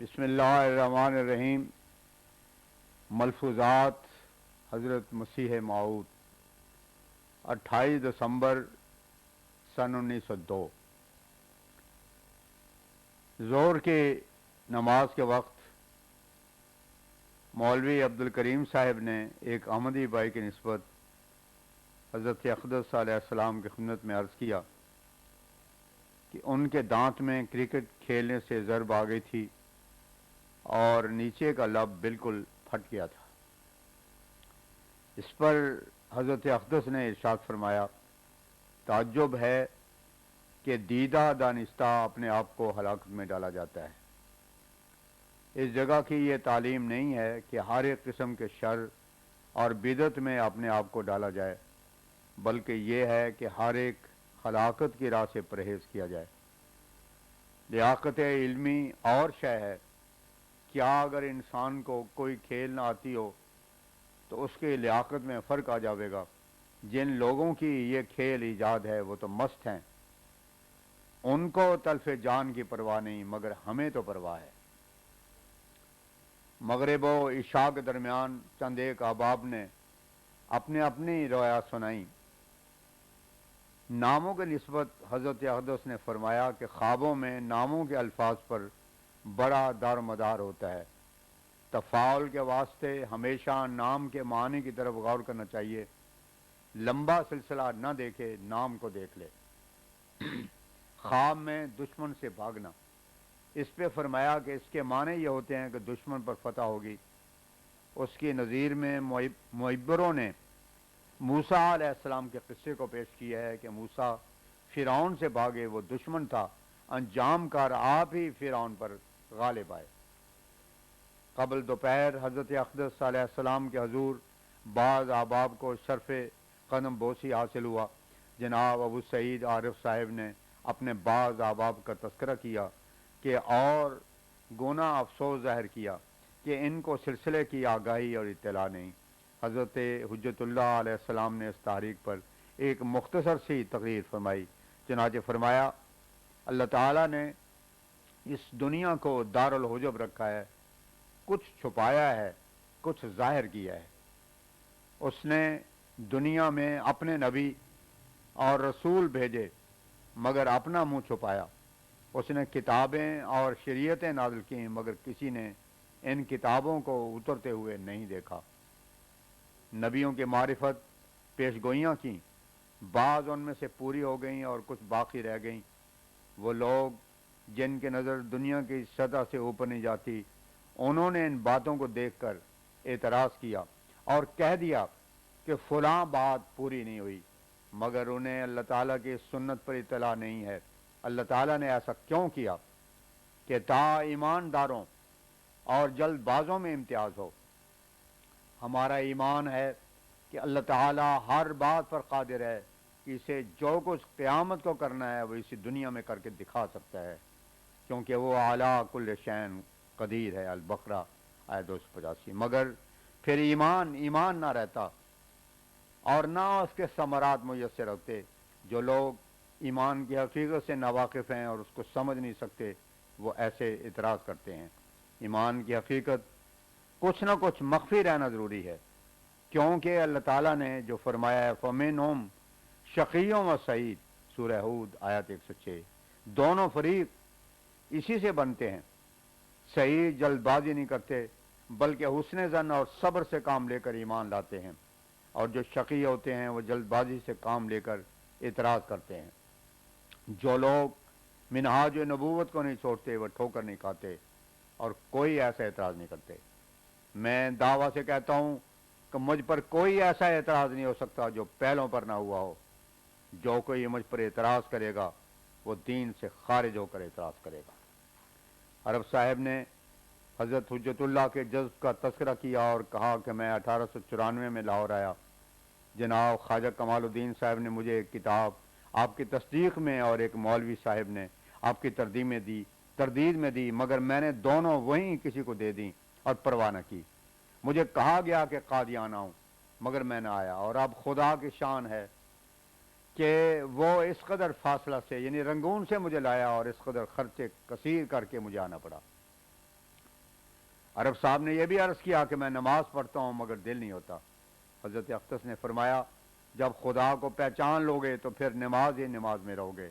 بسم اللہ الرحمن الرحیم۔ ملفوظات حضرت مسیح موعود 28 دسمبر سن 1902۔ ظہر کی نماز کے وقت مولوی عبدالکریم صاحب نے ایک احمدی بھائی کی نسبت حضرت اقدس علیہ السلام کی خدمت میں عرض کیا کہ ان کے دانت میں کرکٹ کھیلنے سے ضرب آ گئی تھی اور نیچے کا لب بالکل پھٹ گیا تھا۔ اس پر حضرت اقدس نے ارشاد فرمایا، تعجب ہے کہ دیدہ دانستہ اپنے آپ کو ہلاکت میں ڈالا جاتا ہے۔ اس جگہ کی یہ تعلیم نہیں ہے کہ ہر ایک قسم کے شر اور بدعت میں اپنے آپ کو ڈالا جائے، بلکہ یہ ہے کہ ہر ایک ہلاکت کی راہ سے پرہیز کیا جائے۔ لیاقت علمی اور شے ہے، کیا اگر انسان کو کوئی کھیل نہ آتی ہو تو اس کی لیاقت میں فرق آ جاوے گا۔ جن لوگوں کی یہ کھیل ایجاد ہے وہ تو مست ہیں، ان کو تلف جان کی پرواہ نہیں، مگر ہمیں تو پرواہ ہے۔ مغرب و عشاء کے درمیان چند ایک احباب نے اپنی روایات سنائیں۔ ناموں کی نسبت حضرت اقدس نے فرمایا کہ خوابوں میں ناموں کے الفاظ پر بڑا دار و مدار ہوتا ہے۔ تفاعل کے واسطے ہمیشہ نام کے معنی کی طرف غور کرنا چاہیے۔ لمبا سلسلہ نہ دیکھے، نام کو دیکھ لے۔ خواب میں دشمن سے بھاگنا، اس پہ فرمایا کہ اس کے معنی یہ ہوتے ہیں کہ دشمن پر فتح ہوگی۔ اس کی نظیر میں معبروں نے موسیٰ علیہ السلام کے قصے کو پیش کیا ہے کہ موسیٰ فرعون سے بھاگے، وہ دشمن تھا، انجام کار آپ ہی فرعون پر غالب آئے۔ قبل دوپہر حضرت اقدس علیہ السلام کے حضور بعض احباب کو شرف قدم بوسی حاصل ہوا۔ جناب ابو سعید عارف صاحب نے اپنے بعض احباب کا تذکرہ کیا کہ اور گناہ افسوس ظاہر کیا کہ ان کو سلسلے کی آگاہی اور اطلاع نہیں۔ حضرت حجت اللہ علیہ السلام نے اس تحریک پر ایک مختصر سی تقریر فرمائی۔ چنانچہ فرمایا، اللہ تعالیٰ نے اس دنیا کو دار الحجب رکھا ہے، کچھ چھپایا ہے، کچھ ظاہر کیا ہے۔ اس نے دنیا میں اپنے نبی اور رسول بھیجے مگر اپنا منہ چھپایا۔ اس نے کتابیں اور شریعتیں نازل کیں مگر کسی نے ان کتابوں کو اترتے ہوئے نہیں دیکھا۔ نبیوں کی معرفت پیش گوئیاں کیں، بعض ان میں سے پوری ہو گئیں اور کچھ باقی رہ گئیں۔ وہ لوگ جن کی نظر دنیا کی سطح سے اوپر نہیں جاتی، انہوں نے ان باتوں کو دیکھ کر اعتراض کیا اور کہہ دیا کہ فلاں بات پوری نہیں ہوئی، مگر انہیں اللہ تعالیٰ کی سنت پر اطلاع نہیں ہے۔ اللہ تعالیٰ نے ایسا کیوں کیا کہ تا ایمانداروں اور جلد بازوں میں امتیاز ہو۔ ہمارا ایمان ہے کہ اللہ تعالیٰ ہر بات پر قادر ہے، کہ اسے جو کچھ قیامت کو کرنا ہے وہ اسی دنیا میں کر کے دکھا سکتا ہے، کیونکہ وہ اعلیٰ کل شین قدیر ہے۔ البقرہ آیت 285۔ مگر پھر ایمان نہ رہتا اور نہ اس کے ثمرات میسر ہوتے۔ جو لوگ ایمان کی حقیقت سے ناواقف ہیں اور اس کو سمجھ نہیں سکتے، وہ ایسے اعتراض کرتے ہیں۔ ایمان کی حقیقت کچھ نہ کچھ مخفی رہنا ضروری ہے، کیونکہ اللہ تعالیٰ نے جو فرمایا ہے فَمِنْهُمْ شَقِيٌّ وَسَعِيدٌ، سورہ ہود آیت 106، دونوں فریق اسی سے بنتے ہیں۔ سعید جلد بازی نہیں کرتے بلکہ حسن ظن اور صبر سے کام لے کر ایمان لاتے ہیں، اور جو شقی ہوتے ہیں وہ جلد بازی سے کام لے کر اعتراض کرتے ہیں۔ جو لوگ منہاج نبوت کو نہیں چھوڑتے وہ ٹھوکر نہیں کھاتے اور کوئی ایسا اعتراض نہیں کرتے۔ میں دعویٰ سے کہتا ہوں کہ مجھ پر کوئی ایسا اعتراض نہیں ہو سکتا جو پہلوں پر نہ ہوا ہو۔ جو کوئی مجھ پر اعتراض کرے گا وہ دین سے خارج ہو کر اعتراض کرے گا۔ عرب صاحب نے حضرت حجت اللہ کے جذب کا تذکرہ کیا اور کہا کہ میں 1894 میں لاہور آیا۔ جناب خواجہ کمال الدین صاحب نے مجھے ایک کتاب آپ کی تصدیق میں اور ایک مولوی صاحب نے آپ کی تردید میں دی، مگر میں نے دونوں وہیں کسی کو دے دیں اور پرواہ نہ کی۔ مجھے کہا گیا کہ قادیان آؤں مگر میں نہ آیا، اور اب خدا کی شان ہے کہ وہ اس قدر فاصلہ سے یعنی رنگون سے مجھے لایا اور اس قدر خرچے کثیر کر کے مجھے آنا پڑا۔ عرب صاحب نے یہ بھی عرض کیا کہ میں نماز پڑھتا ہوں مگر دل نہیں ہوتا. حضرت اختص نے فرمایا جب خدا کو پہچان لوگے تو پھر نماز ہی نماز میں رہو گے.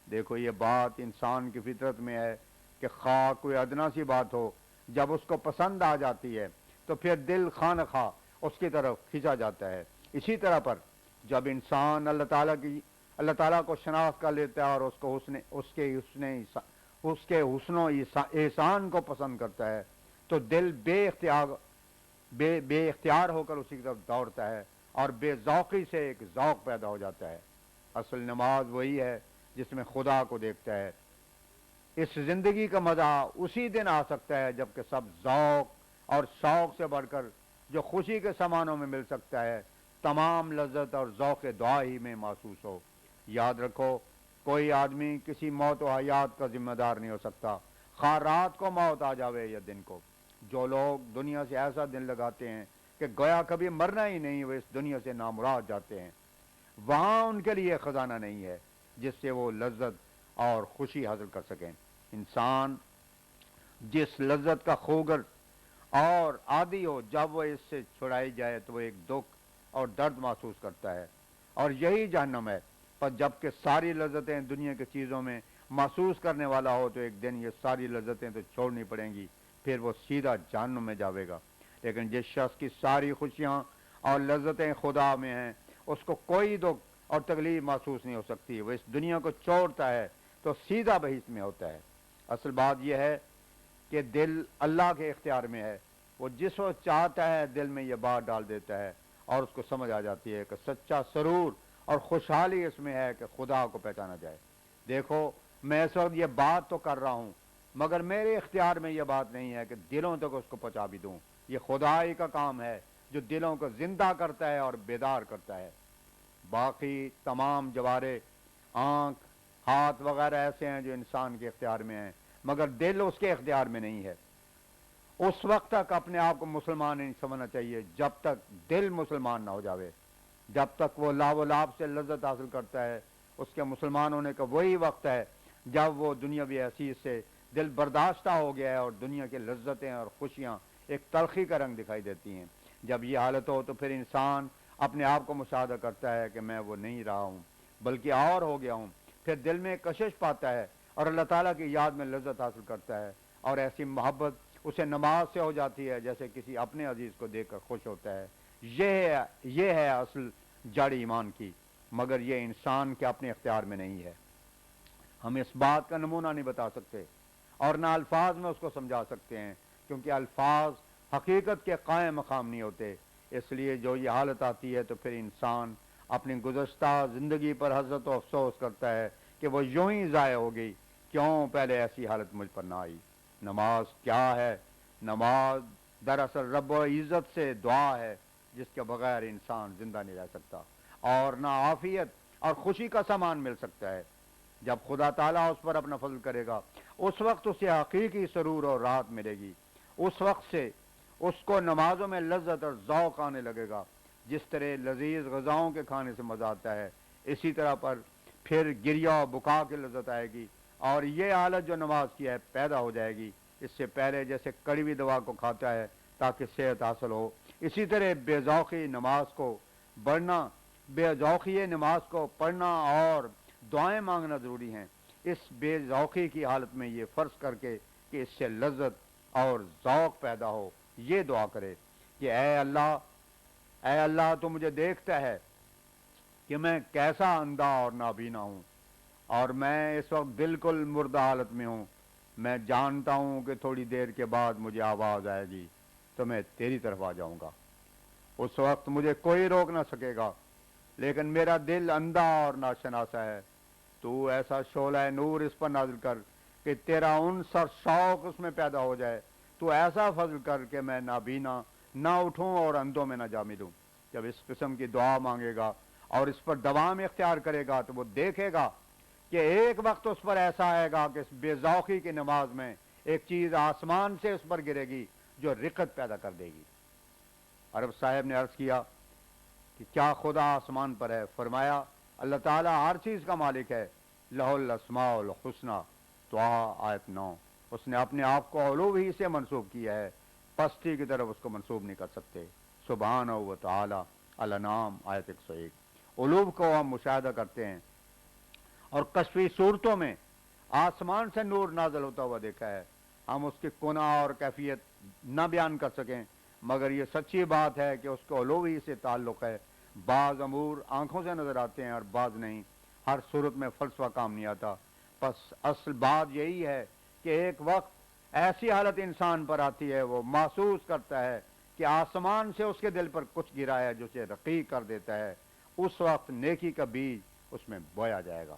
دیکھو یہ بات انسان کی فطرت میں ہے کہ خواہ کوئی ادنا سی بات ہو جب اس کو پسند آ جاتی ہے تو پھر دل خواہ خواہ اس کی طرف کھینچا جاتا ہے. اسی طرح پر جب انسان اللہ تعالیٰ کو شناخت کر لیتا ہے اور اس کے حسن و احسان کو پسند کرتا ہے تو دل بے اختیار ہو کر اسی کی طرف دوڑتا ہے اور بے ذوقی سے ایک ذوق پیدا ہو جاتا ہے. اصل نماز وہی ہے جس میں خدا کو دیکھتا ہے. اس زندگی کا مزہ اسی دن آ سکتا ہے جب کہ سب ذوق اور شوق سے بڑھ کر جو خوشی کے سامانوں میں مل سکتا ہے تمام لذت اور ذوق دعا ہی میں محسوس ہو. یاد رکھو کوئی آدمی کسی موت و حیات کا ذمہ دار نہیں ہو سکتا خواہ رات کو موت آ جاوے یا دن کو. جو لوگ دنیا سے ایسا دن لگاتے ہیں کہ گویا کبھی مرنا ہی نہیں وہ اس دنیا سے نامراد جاتے ہیں. وہاں ان کے لیے خزانہ نہیں ہے جس سے وہ لذت اور خوشی حاصل کر سکیں. انسان جس لذت کا خوگر اور عادی ہو جب وہ اس سے چھڑائی جائے تو وہ ایک دکھ اور درد محسوس کرتا ہے اور یہی جہنم ہے. پر جب کہ ساری لذتیں دنیا کی چیزوں میں محسوس کرنے والا ہو تو ایک دن یہ ساری لذتیں تو چھوڑنی پڑیں گی پھر وہ سیدھا جہنم میں جاوے گا. لیکن جس شخص کی ساری خوشیاں اور لذتیں خدا میں ہیں اس کو کوئی دکھ اور تکلیف محسوس نہیں ہو سکتی. وہ اس دنیا کو چھوڑتا ہے تو سیدھا بہشت میں ہوتا ہے. اصل بات یہ ہے کہ دل اللہ کے اختیار میں ہے. وہ جس وقت چاہتا ہے دل میں یہ بات ڈال دیتا ہے اور اس کو سمجھ آ جاتی ہے کہ سچا سرور اور خوشحالی اس میں ہے کہ خدا کو پہچانا جائے. دیکھو میں اس وقت یہ بات تو کر رہا ہوں مگر میرے اختیار میں یہ بات نہیں ہے کہ دلوں تک اس کو پہنچا بھی دوں. یہ خدا ہی کا کام ہے جو دلوں کو زندہ کرتا ہے اور بیدار کرتا ہے. باقی تمام جوارے آنکھ ہاتھ وغیرہ ایسے ہیں جو انسان کے اختیار میں ہیں مگر دل اس کے اختیار میں نہیں ہے. اس وقت تک اپنے آپ کو مسلمان نہیں سمجھنا چاہیے جب تک دل مسلمان نہ ہو جاوے. جب تک وہ لا و لاب سے لذت حاصل کرتا ہے اس کے مسلمان ہونے کا وہی وقت ہے جب وہ دنیاوی حیثیت سے دل برداشتہ ہو گیا ہے اور دنیا کی لذتیں اور خوشیاں ایک تلخی کا رنگ دکھائی دیتی ہیں. جب یہ حالت ہو تو پھر انسان اپنے آپ کو مشاہدہ کرتا ہے کہ میں وہ نہیں رہا ہوں بلکہ اور ہو گیا ہوں. پھر دل میں کشش پاتا ہے اور اللہ تعالیٰ کی یاد میں لذت حاصل کرتا ہے اور ایسی محبت اسے نماز سے ہو جاتی ہے جیسے کسی اپنے عزیز کو دیکھ کر خوش ہوتا ہے. یہ ہے اصل جڑ ایمان کی مگر یہ انسان کے اپنے اختیار میں نہیں ہے. ہم اس بات کا نمونہ نہیں بتا سکتے اور نہ الفاظ میں اس کو سمجھا سکتے ہیں کیونکہ الفاظ حقیقت کے قائم مقام نہیں ہوتے. اس لیے جو یہ حالت آتی ہے تو پھر انسان اپنی گزشتہ زندگی پر حسرت و افسوس کرتا ہے کہ وہ یوں ہی ضائع ہو گئی کیوں پہلے ایسی حالت مجھ پر نہ آئی. نماز کیا ہے؟ نماز دراصل رب و عزت سے دعا ہے جس کے بغیر انسان زندہ نہیں رہ سکتا اور نہ عافیت اور خوشی کا سامان مل سکتا ہے. جب خدا تعالیٰ اس پر اپنا فضل کرے گا اس وقت اسے حقیقی سرور اور راحت ملے گی. اس وقت سے اس کو نمازوں میں لذت اور ذوق آنے لگے گا. جس طرح لذیذ غذاؤں کے کھانے سے مزہ آتا ہے اسی طرح پر پھر گریا و بکا کی لذت آئے گی اور یہ حالت جو نماز کی ہے پیدا ہو جائے گی. اس سے پہلے جیسے کڑوی دوا کو کھاتا ہے تاکہ صحت حاصل ہو اسی طرح بے ذوقی نماز کو پڑھنا اور دعائیں مانگنا ضروری ہیں. اس بے ذوقی کی حالت میں یہ فرض کر کے کہ اس سے لذت اور ذوق پیدا ہو یہ دعا کرے کہ اے اللہ تو مجھے دیکھتا ہے کہ میں کیسا اندھا اور نابینا ہوں اور میں اس وقت بالکل مردہ حالت میں ہوں. میں جانتا ہوں کہ تھوڑی دیر کے بعد مجھے آواز آئے گی تو میں تیری طرف آ جاؤں گا. اس وقت مجھے کوئی روک نہ سکے گا لیکن میرا دل اندھا اور ناشناسا ہے. تو ایسا شعلہ نور اس پر نازل کر کہ تیرا انس اور شوق اس میں پیدا ہو جائے. تو ایسا فضل کر کہ میں نابینا نہ اٹھوں اور اندھوں میں نہ جا ملوں. جب اس قسم کی دعا مانگے گا اور اس پر دوام اختیار کرے گا تو وہ دیکھے گا کہ ایک وقت اس پر ایسا آئے گا کہ اس بے ذوقی کی نماز میں ایک چیز آسمان سے اس پر گرے گی جو رقت پیدا کر دے گی. عرب صاحب نے عرض کیا کہ کیا خدا آسمان پر ہے؟ فرمایا اللہ تعالیٰ ہر چیز کا مالک ہے. لہ الاسماء الحسنی طٰہٰ آیت 9. اس نے اپنے آپ کو علو ہی سے منسوب کیا ہے پستی کی طرف اس کو منسوب نہیں کر سکتے. سبحانہ و تعالی. الانعام آیت 101. علوم کو ہم مشاہدہ کرتے ہیں اور کشفی صورتوں میں آسمان سے نور نازل ہوتا ہوا دیکھا ہے. ہم اس کی کنہ اور کیفیت نہ بیان کر سکیں، مگر یہ سچی بات ہے کہ اس کو علوی سے تعلق ہے. بعض امور آنکھوں سے نظر آتے ہیں اور بعض نہیں. ہر صورت میں فلسفہ کام نہیں آتا. پس اصل بات یہی ہے کہ ایک وقت ایسی حالت انسان پر آتی ہے، وہ محسوس کرتا ہے کہ آسمان سے اس کے دل پر کچھ گرا ہے جو اسے رقیق کر دیتا ہے. اس وقت نیکی کا بیج اس میں بویا جائے گا.